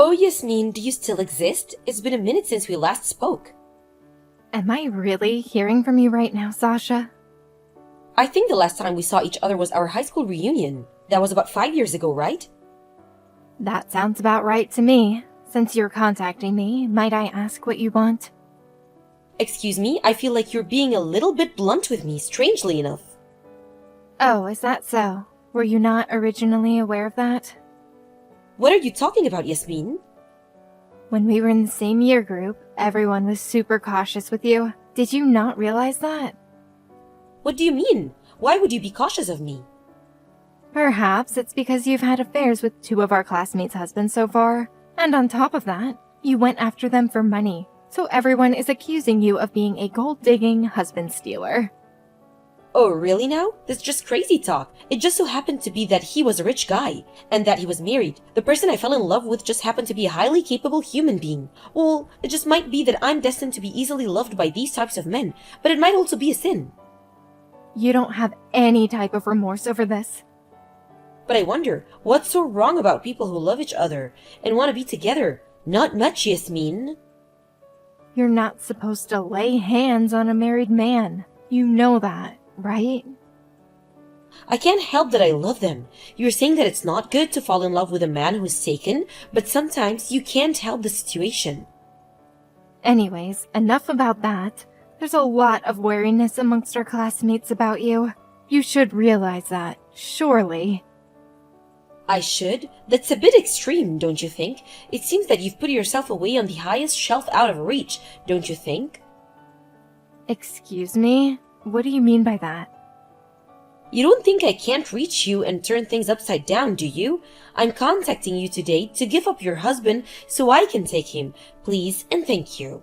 Oh, Yasmin, do you still exist? It's been a minute since we last spoke. Am I really hearing from you right now, Sasha? I think the last time we saw each other was our high school reunion. That was about 5 years ago, right? That sounds about right to me. Since you're contacting me, might I ask what you want? Excuse me, I feel like you're being a little bit blunt with me, strangely enough. Oh, is that so? Were you not originally aware of that? What are you talking about, Yasmin? When we were in the same year group, everyone was super cautious with you. Did you not realize that? What do you mean? Why would you be cautious of me? Perhaps it's because you've had affairs with 2 of our classmates' husbands so far. And on top of that, you went after them for money. So everyone is accusing you of being a gold-digging husband stealer. Oh, really now? That's just crazy talk. It just so happened to be that he was a rich guy, and that he was married. The person I fell in love with just happened to be a highly capable human being. Well, it just might be that I'm destined to be easily loved by these types of men, but it might also be a sin. You don't have any type of remorse over this. But I wonder, what's so wrong about people who love each other and want to be together? Not much, Yasmin. You're not supposed to lay hands on a married man. You know that, right? I can't help that I love them. You're saying that it's not good to fall in love with a man who's taken, but sometimes you can't help the situation. Anyways, enough about that. There's a lot of wariness amongst our classmates about you. You should realize that, surely. I should? That's a bit extreme, don't you think? It seems that you've put yourself away on the highest shelf out of reach, don't you think? Excuse me? What do you mean by that? You don't think I can't reach you and turn things upside down, do you? I'm contacting you today to give up your husband so I can take him. Please and thank you.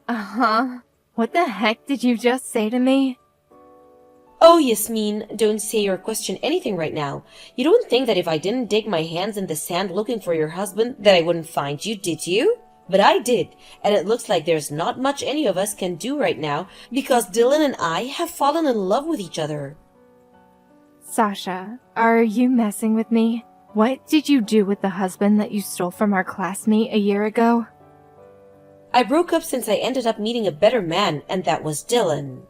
Uh-huh. What the heck did you just say to me? Oh, Yasmin, don't say or question anything right now. You don't think that if I didn't dig my hands in the sand looking for your husband that I wouldn't find you, did you? But I did, and it looks like there's not much any of us can do right now because Dylan and I have fallen in love with each other. Sasha, are you messing with me? What did you do with the husband that you stole from our classmate a year ago? I broke up since I ended up meeting a better man, and that was Dylan.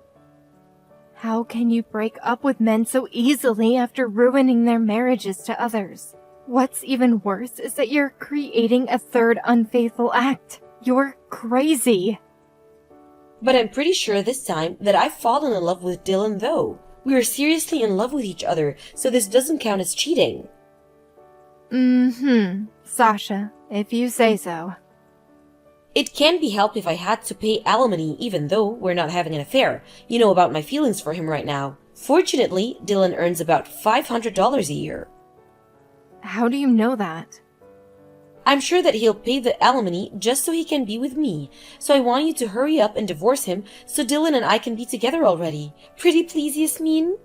How can you break up with men so easily after ruining their marriages to others? What's even worse is that you're creating a third unfaithful act. You're crazy. But I'm pretty sure this time that I've fallen in love with Dylan though. We are seriously in love with each other, so this doesn't count as cheating. Sasha, if you say so. It can't be helped if I had to pay alimony even though we're not having an affair. You know about my feelings for him right now. Fortunately, Dylan earns about $500 a year. How do you know that? I'm sure that he'll pay the alimony just so he can be with me. So I want you to hurry up and divorce him so Dylan and I can be together already. Pretty please, Yasmin?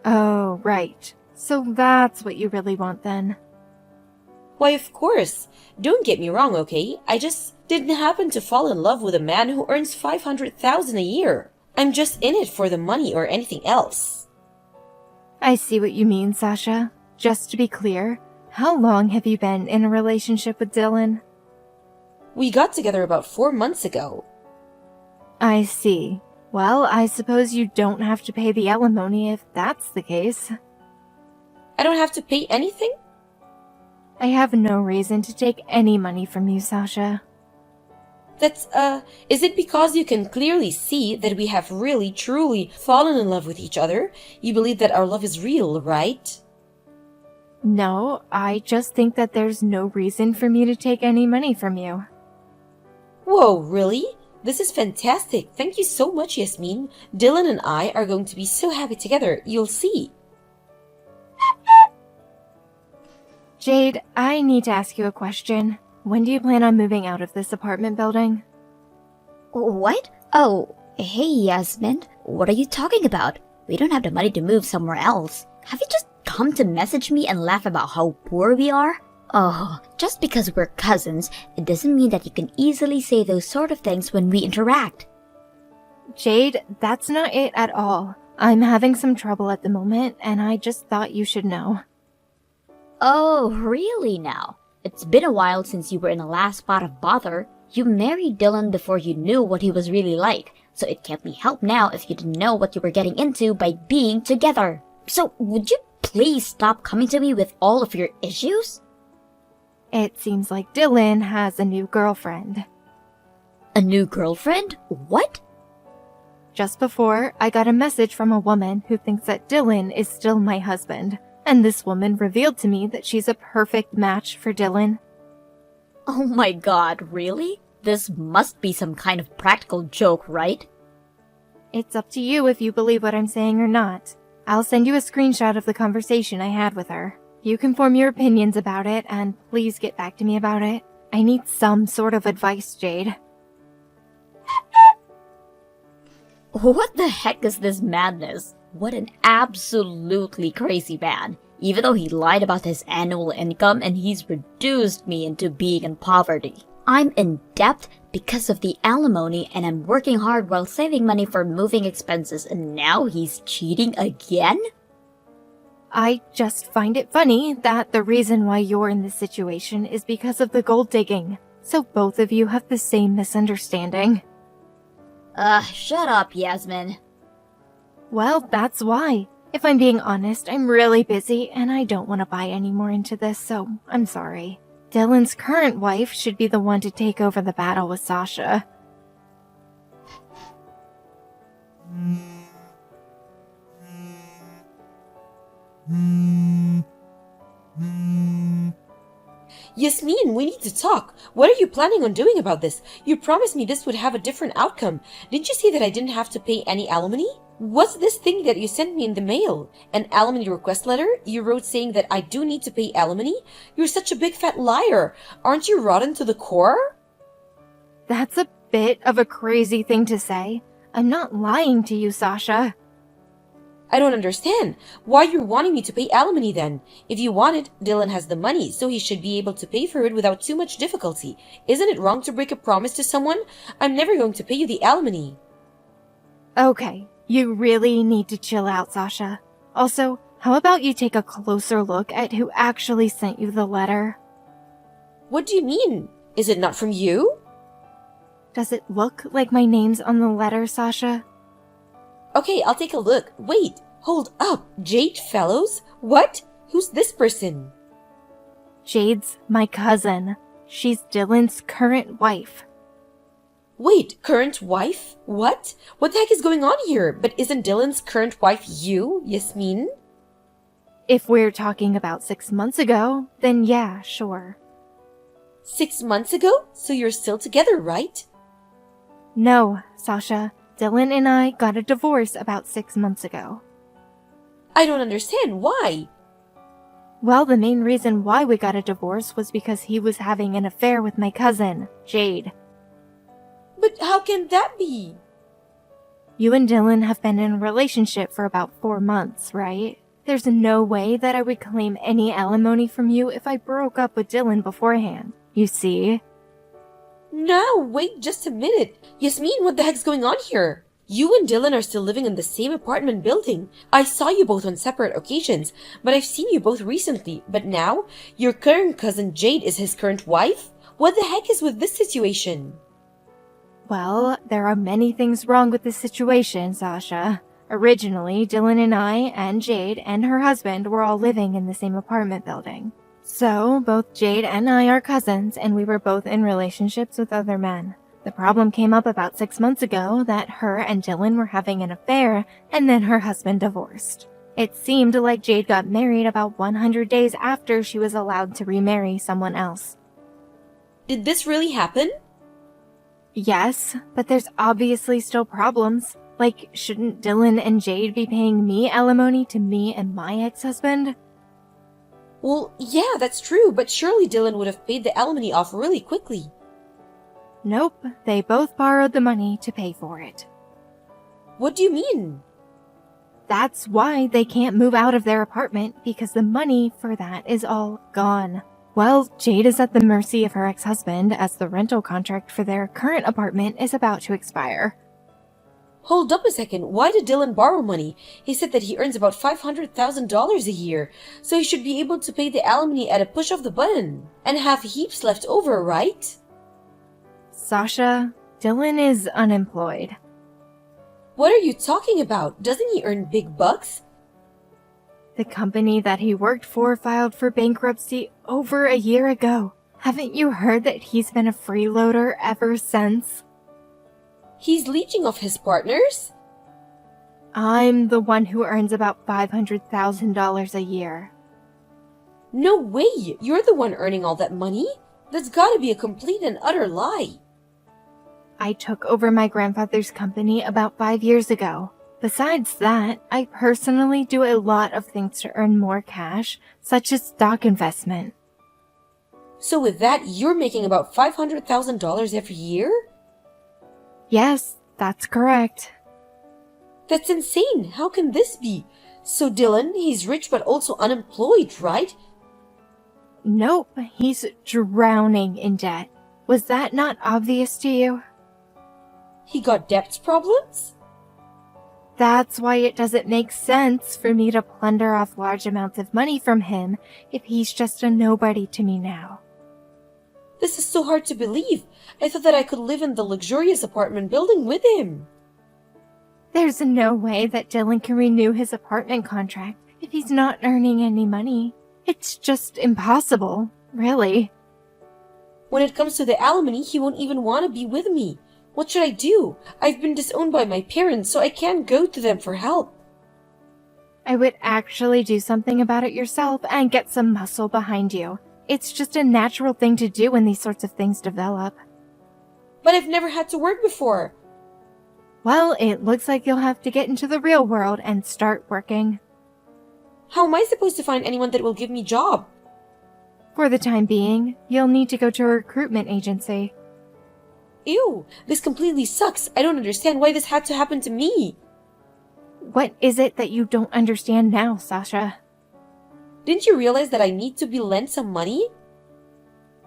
Oh, right. So that's what you really want then. Why, of course. Don't get me wrong, okay? I just didn't happen to fall in love with a man who earns $500,000 a year. I'm just in it for the money or anything else. I see what you mean, Sasha. Just to be clear, how long have you been in a relationship with Dylan? We got together about 4 months ago. I see. Well, I suppose you don't have to pay the alimony if that's the case. I don't have to pay anything? I have no reason to take any money from you, Sasha. Is it because you can clearly see that we have really, truly fallen in love with each other? You believe that our love is real, right? No, I just think that there's no reason for me to take any money from you. Whoa, really? This is fantastic. Thank you so much, Yasmin. Dylan and I are going to be so happy together. You'll see. Jade, I need to ask you a question. When do you plan on moving out of this apartment building? What? Oh, hey, Yasmin. What are you talking about? We don't have the money to move somewhere else. Have you just come to message me and laugh about how poor we are? Oh, just because we're cousins, it doesn't mean that you can easily say those sort of things when we interact. Jade, that's not it at all. I'm having some trouble at the moment, and I just thought you should know. Oh, really now? It's been a while since you were in the last spot of bother. You married Dylan before you knew what he was really like, so it can't be helped now if you didn't know what you were getting into by being together. So would you please stop coming to me with all of your issues? It seems like Dylan has a new girlfriend. A new girlfriend? What? Just before, I got a message from a woman who thinks that Dylan is still my husband, and this woman revealed to me that she's a perfect match for Dylan. Oh my god, really? This must be some kind of practical joke, right? It's up to you if you believe what I'm saying or not. I'll send you a screenshot of the conversation I had with her. You can form your opinions about it, and please get back to me about it. I need some sort of advice, Jade. What the heck is this madness? What an absolutely crazy man. Even though he lied about his annual income and he's reduced me into being in poverty. I'm in debt because of the alimony and I'm working hard while saving money for moving expenses and now he's cheating again? I just find it funny that the reason why you're in this situation is because of the gold digging. So both of you have the same misunderstanding. Shut up, Yasmin. Well, that's why. If I'm being honest, I'm really busy and I don't want to buy any more into this, so I'm sorry. Dylan's current wife should be the one to take over the battle with Sasha. Yasmin, we need to talk. What are you planning on doing about this? You promised me this would have a different outcome. Didn't you say that I didn't have to pay any alimony? What's this thing that you sent me in the mail? An alimony request letter? You wrote saying that I do need to pay alimony? You're such a big fat liar. Aren't you rotten to the core? That's a bit of a crazy thing to say. I'm not lying to you, Sasha. I don't understand. Why you're wanting me to pay alimony then? If you want it, Dylan has the money, so he should be able to pay for it without too much difficulty. Isn't it wrong to break a promise to someone? I'm never going to pay you the alimony. Okay, you really need to chill out, Sasha. Also, how about you take a closer look at who actually sent you the letter? What do you mean? Is it not from you? Does it look like my name's on the letter, Sasha? Okay, I'll take a look. Wait, hold up. Jade Fellows? What? Who's this person? Jade's my cousin. She's Dylan's current wife. Wait, current wife? What? What the heck is going on here? But isn't Dylan's current wife you, Yasmin? If we're talking about 6 months ago, then yeah, sure. 6 months ago? So you're still together, right? No, Sasha. Dylan and I got a divorce about 6 months ago. I don't understand. Why? Well, the main reason why we got a divorce was because he was having an affair with my cousin, Jade. But how can that be? You and Dylan have been in a relationship for about 4 months, right? There's no way that I would claim any alimony from you if I broke up with Dylan beforehand. You see? No, wait just a minute. Yasmin, what the heck's going on here? You and Dylan are still living in the same apartment building. I saw you both on separate occasions, but I've seen you both recently. But now, your current cousin Jade is his current wife? What the heck is with this situation? Well, there are many things wrong with this situation, Sasha. Originally, Dylan and I, and Jade, and her husband were all living in the same apartment building. So, both Jade and I are cousins, and we were both in relationships with other men. The problem came up about 6 months ago that her and Dylan were having an affair, and then her husband divorced. It seemed like Jade got married about 100 days after she was allowed to remarry someone else. Did this really happen? Yes, but there's obviously still problems. Like, shouldn't Dylan and Jade be paying me alimony to me and my ex-husband? Well, yeah, that's true, but surely Dylan would have paid the alimony off really quickly. Nope, they both borrowed the money to pay for it. What do you mean? That's why they can't move out of their apartment, because the money for that is all gone. Well, Jade is at the mercy of her ex-husband as the rental contract for their current apartment is about to expire. Hold up a second, why did Dylan borrow money? He said that he earns about $500,000 a year, so he should be able to pay the alimony at a push of the button, and have heaps left over, right? Sasha, Dylan is unemployed. What are you talking about? Doesn't he earn big bucks? The company that he worked for filed for bankruptcy over a year ago. Haven't you heard that he's been a freeloader ever since? He's leeching off his partners? I'm the one who earns about $500,000 a year. No way! You're the one earning all that money? That's gotta be a complete and utter lie. I took over my grandfather's company about 5 years ago. Besides that, I personally do a lot of things to earn more cash, such as stock investment. So with that, you're making about $500,000 every year? Yes, that's correct. That's insane! How can this be? So Dylan, he's rich but also unemployed, right? Nope, he's drowning in debt. Was that not obvious to you? He got debt problems? That's why it doesn't make sense for me to plunder off large amounts of money from him if he's just a nobody to me now. This is so hard to believe. I thought that I could live in the luxurious apartment building with him. There's no way that Dylan can renew his apartment contract if he's not earning any money. It's just impossible, really. When it comes to the alimony, he won't even want to be with me. What should I do? I've been disowned by my parents, so I can't go to them for help. I would actually do something about it yourself and get some muscle behind you. It's just a natural thing to do when these sorts of things develop. But I've never had to work before. Well, it looks like you'll have to get into the real world and start working. How am I supposed to find anyone that will give me a job? For the time being, you'll need to go to a recruitment agency. Ew, this completely sucks. I don't understand why this had to happen to me. What is it that you don't understand now, Sasha? Didn't you realize that I need to be lent some money?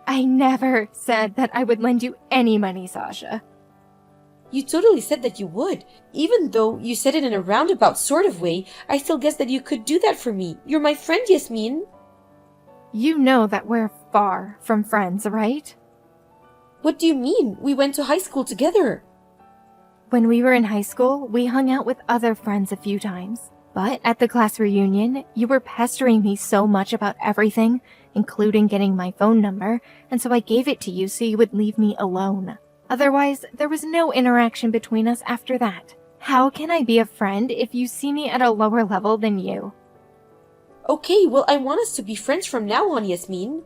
I never said that I would lend you any money, Sasha. You totally said that you would. Even though you said it in a roundabout sort of way, I still guess that you could do that for me. You're my friend, Yasmin. You know that we're far from friends, right? What do you mean? We went to high school together. When we were in high school, we hung out with other friends a few times. But at the class reunion, you were pestering me so much about everything, including getting my phone number, and so I gave it to you so you would leave me alone. Otherwise, there was no interaction between us after that. How can I be a friend if you see me at a lower level than you? Okay, well, I want us to be friends from now on, Yasmin.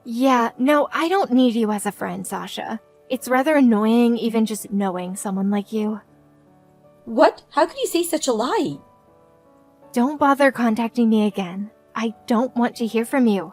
Yeah, no, I don't need you as a friend, Sasha. It's rather annoying even just knowing someone like you. What? How could you say such a lie? Don't bother contacting me again. I don't want to hear from you.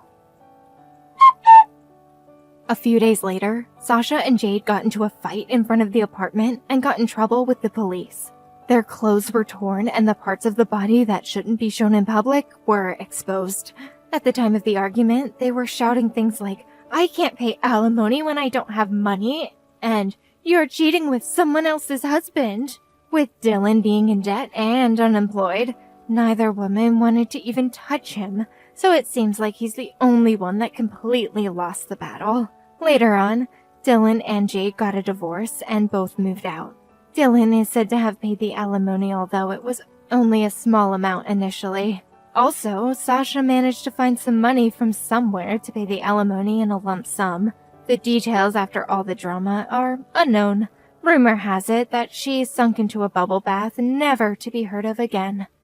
A few days later, Sasha and Jade got into a fight in front of the apartment and got in trouble with the police. Their clothes were torn and the parts of the body that shouldn't be shown in public were exposed. At the time of the argument, they were shouting things like, "I can't pay alimony when I don't have money," and "You're cheating with someone else's husband." With Dylan being in debt and unemployed, neither woman wanted to even touch him, so it seems like he's the only one that completely lost the battle. Later on, Dylan and Jade got a divorce and both moved out. Dylan is said to have paid the alimony, although it was only a small amount initially. Also, Sasha managed to find some money from somewhere to pay the alimony in a lump sum. The details after all the drama are unknown. Rumor has it that she sunk into a bubble bath, never to be heard of again.